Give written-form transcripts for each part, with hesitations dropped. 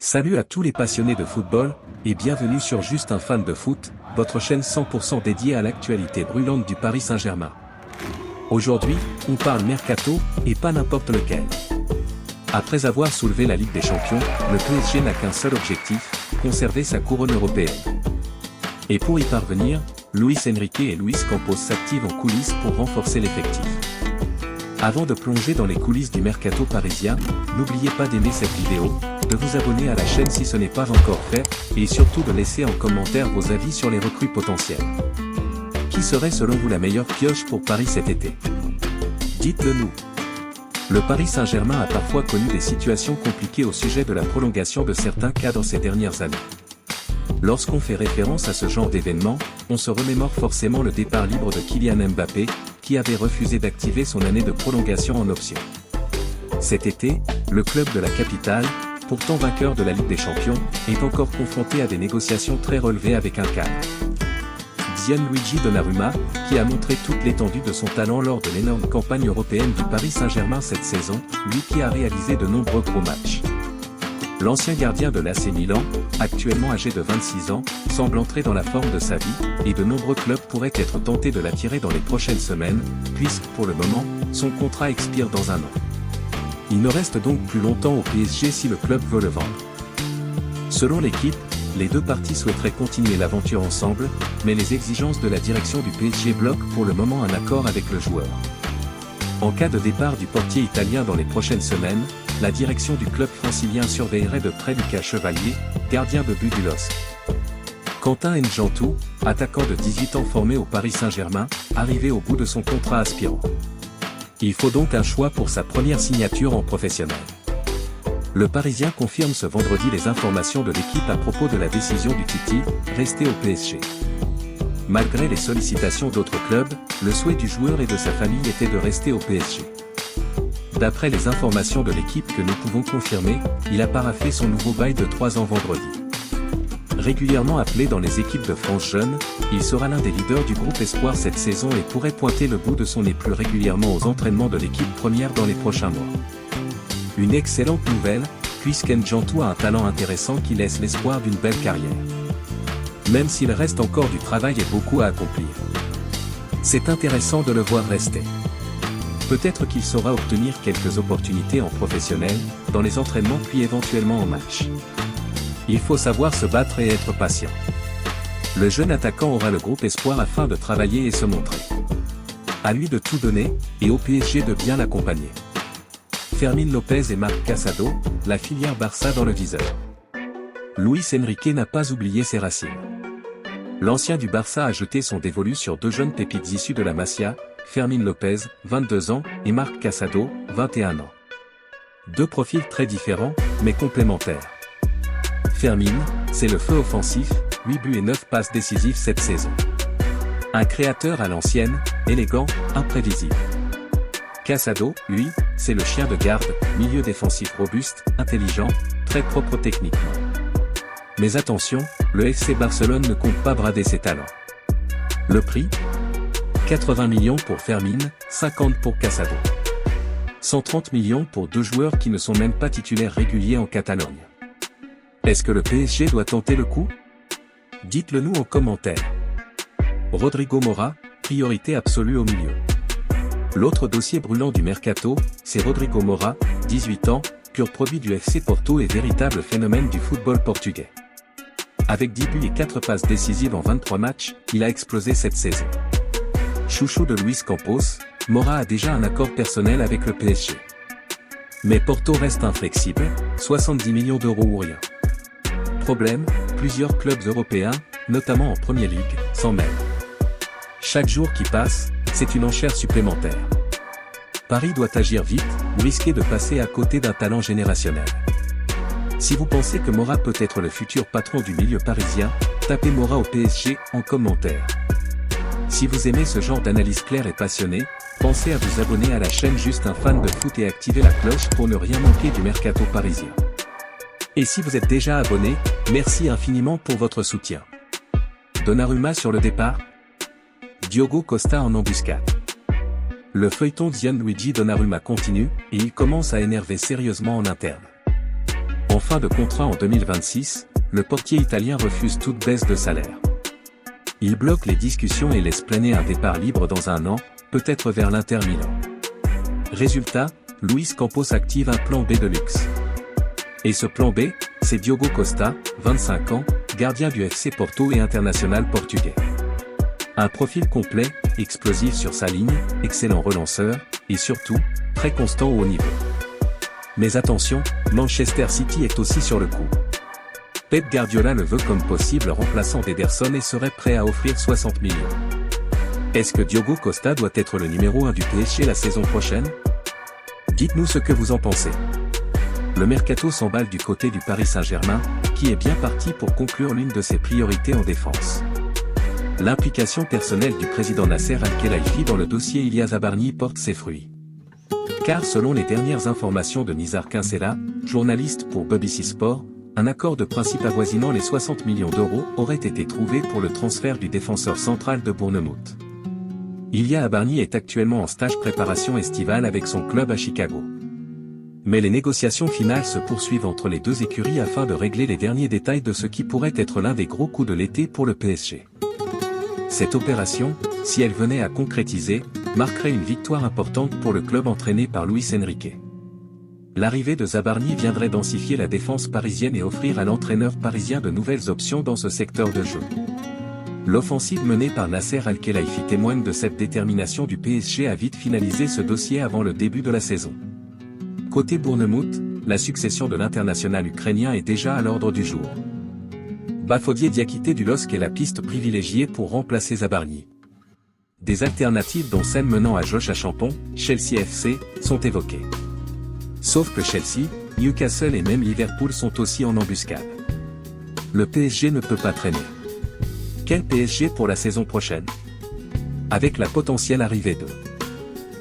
Salut à tous les passionnés de football, et bienvenue sur Juste un fan de foot, votre chaîne 100% dédiée à l'actualité brûlante du Paris Saint-Germain. Aujourd'hui, on parle mercato, et pas n'importe lequel. Après avoir soulevé la Ligue des Champions, le PSG n'a qu'un seul objectif, conserver sa couronne européenne. Et pour y parvenir, Luis Enrique et Luis Campos s'activent en coulisses pour renforcer l'effectif. Avant de plonger dans les coulisses du mercato parisien, n'oubliez pas d'aimer cette vidéo, de vous abonner à la chaîne si ce n'est pas encore fait, et surtout de laisser en commentaire vos avis sur les recrues potentielles. Qui serait selon vous la meilleure pioche pour Paris cet été? Dites-le nous. Le Paris Saint-Germain a parfois connu des situations compliquées au sujet de la prolongation de certains cadres ces dernières années. Lorsqu'on fait référence à ce genre d'événement, on se remémore forcément le départ libre de Kylian Mbappé, qui avait refusé d'activer son année de prolongation en option. Cet été, le club de la capitale, pourtant vainqueur de la Ligue des Champions, est encore confronté à des négociations très relevées avec un cadre. Gianluigi Donnarumma, qui a montré toute l'étendue de son talent lors de l'énorme campagne européenne du Paris Saint-Germain cette saison, lui qui a réalisé de nombreux gros matchs. L'ancien gardien de l'AC Milan, actuellement âgé de 26 ans, semble entrer dans la forme de sa vie, et de nombreux clubs pourraient être tentés de l'attirer dans les prochaines semaines, puisque, pour le moment, son contrat expire dans un an. Il ne reste donc plus longtemps au PSG si le club veut le vendre. Selon l'équipe, les deux parties souhaiteraient continuer l'aventure ensemble, mais les exigences de la direction du PSG bloquent pour le moment un accord avec le joueur. En cas de départ du portier italien dans les prochaines semaines, la direction du club francilien surveillerait de près Lucas Chevalier, gardien de but du LOSC. Quentin N'Djantou, attaquant de 18 ans formé au Paris Saint-Germain, arrivé au bout de son contrat aspirant. Il faut donc un choix pour sa première signature en professionnel. Le Parisien confirme ce vendredi les informations de l'équipe à propos de la décision du Titi, rester au PSG. Malgré les sollicitations d'autres clubs, le souhait du joueur et de sa famille était de rester au PSG. D'après les informations de l'équipe que nous pouvons confirmer, il a paraphé son nouveau bail de 3 ans vendredi. Régulièrement appelé dans les équipes de France jeunes, il sera l'un des leaders du groupe Espoir cette saison et pourrait pointer le bout de son nez plus régulièrement aux entraînements de l'équipe première dans les prochains mois. Une excellente nouvelle, puisqu'N'Djantou a un talent intéressant qui laisse l'espoir d'une belle carrière. Même s'il reste encore du travail et beaucoup à accomplir. C'est intéressant de le voir rester. Peut-être qu'il saura obtenir quelques opportunités en professionnel, dans les entraînements puis éventuellement en match. Il faut savoir se battre et être patient. Le jeune attaquant aura le groupe Espoir afin de travailler et se montrer. À lui de tout donner, et au PSG de bien l'accompagner. Fermín López et Marc Casado, la filière Barça dans le viseur. Luis Enrique n'a pas oublié ses racines. L'ancien du Barça a jeté son dévolu sur deux jeunes pépites issus de la Masia, Fermín López, 22 ans, et Marc Casado, 21 ans. Deux profils très différents, mais complémentaires. Fermín, c'est le feu offensif, 8 buts et 9 passes décisives cette saison. Un créateur à l'ancienne, élégant, imprévisible. Casado, lui, c'est le chien de garde, milieu défensif robuste, intelligent, très propre techniquement. Mais attention, le FC Barcelone ne compte pas brader ses talents. Le prix ? 80 millions pour Fermín, 50 pour Casado. 130 millions pour deux joueurs qui ne sont même pas titulaires réguliers en Catalogne. Est-ce que le PSG doit tenter le coup? Dites-le nous en commentaire. Rodrigo Mora, priorité absolue au milieu. L'autre dossier brûlant du mercato, c'est Rodrigo Mora, 18 ans, pur produit du FC Porto et véritable phénomène du football portugais. Avec 10 buts et 4 passes décisives en 23 matchs, il a explosé cette saison. Chouchou de Luis Campos, Mora a déjà un accord personnel avec le PSG. Mais Porto reste inflexible, 70 millions d'euros ou rien. Problème, plusieurs clubs européens, notamment en Premier League, s'en mêlent. Chaque jour qui passe, c'est une enchère supplémentaire. Paris doit agir vite, ou risquer de passer à côté d'un talent générationnel. Si vous pensez que Mora peut être le futur patron du milieu parisien, tapez Mora au PSG en commentaire. Si vous aimez ce genre d'analyse claire et passionnée, pensez à vous abonner à la chaîne Juste un fan de foot et activer la cloche pour ne rien manquer du mercato parisien. Et si vous êtes déjà abonné, merci infiniment pour votre soutien. Donnarumma sur le départ? Diogo Costa en embuscade. Le feuilleton Gianluigi Donnarumma continue, et il commence à énerver sérieusement en interne. En fin de contrat en 2026, le portier italien refuse toute baisse de salaire. Il bloque les discussions et laisse planer un départ libre dans un an, peut-être vers l'Inter Milan. Résultat, Luis Campos active un plan B de luxe. Et ce plan B, c'est Diogo Costa, 25 ans, gardien du FC Porto et international portugais. Un profil complet, explosif sur sa ligne, excellent relanceur, et surtout, très constant au haut niveau. Mais attention, Manchester City est aussi sur le coup. Pep Guardiola le veut comme possible remplaçant d'Ederson et serait prêt à offrir 60 millions. Est-ce que Diogo Costa doit être le numéro 1 du PSG la saison prochaine? Dites-nous ce que vous en pensez. Le mercato s'emballe du côté du Paris Saint-Germain, qui est bien parti pour conclure l'une de ses priorités en défense. L'implication personnelle du président Nasser Al-Khelaifi dans le dossier Ilya Zabarnyi porte ses fruits. Car selon les dernières informations de Nizar Kinsella, journaliste pour BBC Sport, un accord de principe avoisinant les 60 millions d'euros aurait été trouvé pour le transfert du défenseur central de Bournemouth. Ilya Zabarnyi est actuellement en stage préparation estivale avec son club à Chicago. Mais les négociations finales se poursuivent entre les deux écuries afin de régler les derniers détails de ce qui pourrait être l'un des gros coups de l'été pour le PSG. Cette opération, si elle venait à concrétiser, marquerait une victoire importante pour le club entraîné par Luis Enrique. L'arrivée de Zabarnyi viendrait densifier la défense parisienne et offrir à l'entraîneur parisien de nouvelles options dans ce secteur de jeu. L'offensive menée par Nasser Al-Khelaifi témoigne de cette détermination du PSG à vite finaliser ce dossier avant le début de la saison. Côté Bournemouth, la succession de l'international ukrainien est déjà à l'ordre du jour. Bafodie Diakité du LOSC est la piste privilégiée pour remplacer Zabarnyi. Des alternatives dont celle menant à Josh Achampon, Chelsea FC, sont évoquées. Sauf que Chelsea, Newcastle et même Liverpool sont aussi en embuscade. Le PSG ne peut pas traîner. Quel PSG pour la saison prochaine? Avec la potentielle arrivée de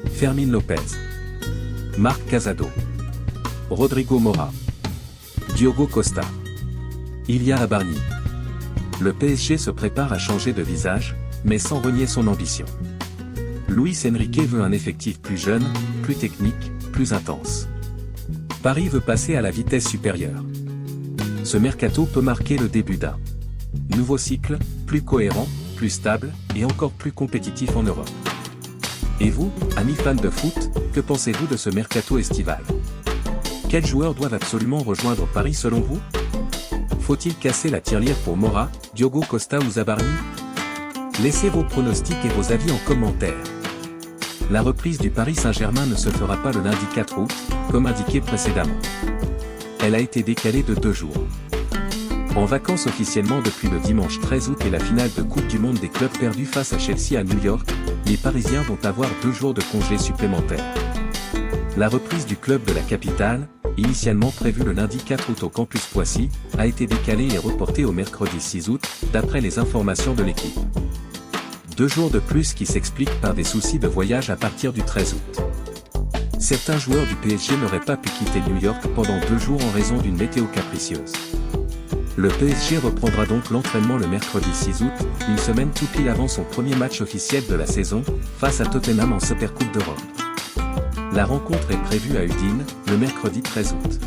Fermin Lopez, Marc Casado, Rodrigo Mora, Diogo Costa, Ilya Zabarnyi. Le PSG se prépare à changer de visage, mais sans renier son ambition. Luis Enrique veut un effectif plus jeune, plus technique, plus intense. Paris veut passer à la vitesse supérieure. Ce mercato peut marquer le début d'un nouveau cycle, plus cohérent, plus stable, et encore plus compétitif en Europe. Et vous, amis fans de foot, que pensez-vous de ce mercato estival? Quels joueurs doivent absolument rejoindre Paris selon vous? Faut-il casser la tirelire pour Mora, Diogo Costa ou Zabarnyi? Laissez vos pronostics et vos avis en commentaire. La reprise du Paris Saint-Germain ne se fera pas le lundi 4 août, comme indiqué précédemment. Elle a été décalée de 2 jours. En vacances officiellement depuis le dimanche 13 août et la finale de Coupe du Monde des clubs perdus face à Chelsea à New York, les Parisiens vont avoir 2 jours de congés supplémentaires. La reprise du club de la capitale, initialement prévue le lundi 4 août au campus Poissy, a été décalée et reportée au mercredi 6 août, d'après les informations de l'équipe. 2 jours de plus qui s'expliquent par des soucis de voyage à partir du 13 août. Certains joueurs du PSG n'auraient pas pu quitter New York pendant 2 jours en raison d'une météo capricieuse. Le PSG reprendra donc l'entraînement le mercredi 6 août, une semaine tout pile avant son premier match officiel de la saison, face à Tottenham en Supercoupe d'Europe. La rencontre est prévue à Udine, le mercredi 13 août.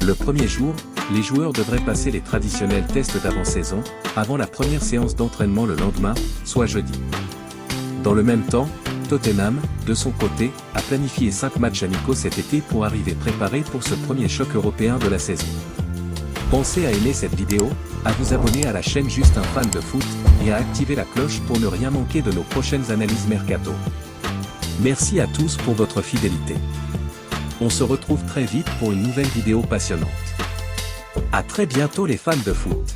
Le premier jour, les joueurs devraient passer les traditionnels tests d'avant-saison, avant la première séance d'entraînement le lendemain, soit jeudi. Dans le même temps, Tottenham, de son côté, a planifié 5 matchs amicaux cet été pour arriver préparé pour ce premier choc européen de la saison. Pensez à aimer cette vidéo, à vous abonner à la chaîne Juste un fan de foot, et à activer la cloche pour ne rien manquer de nos prochaines analyses mercato. Merci à tous pour votre fidélité. On se retrouve très vite pour une nouvelle vidéo passionnante. À très bientôt les fans de foot.